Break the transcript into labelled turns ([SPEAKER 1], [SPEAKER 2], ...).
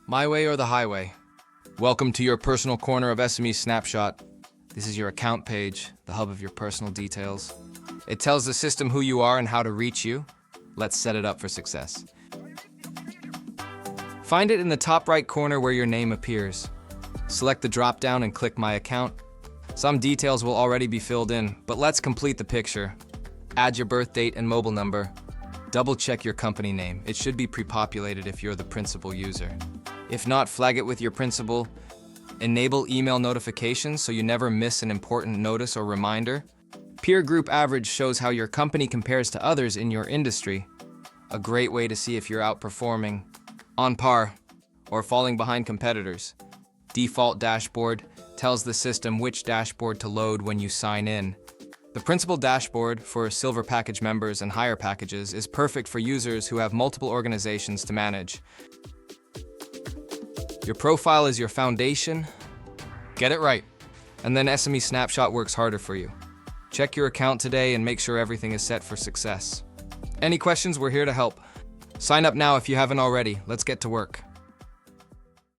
[SPEAKER 1] My way or the highway. Welcome to your personal corner of SME Snapshot. This is your account page, the hub of your personal details. It tells the system who you are and how to reach you. Let's set it up for success. Find it in the top right corner where your name appears. Select the drop-down and click My Account. Some details will already be filled in, but let's complete the picture. Add your birth date and mobile number. Double-check your company name. It should be pre-populated if you're the principal user. If not, flag it with your principal. Enable email notifications so you never miss an important notice or reminder. Peer group average shows how your company compares to others in your industry. A great way to see if you're outperforming, on par, or falling behind competitors. Default dashboard tells the system which dashboard to load when you sign in. The principal dashboard for silver package members and higher packages is perfect for users who have multiple organizations to manage. Your profile is your foundation. Get it right. And then SME Snapshot works harder for you. Check your account today and make sure everything is set for success. Any questions? We're here to help. Sign up now if you haven't already. Let's get to work.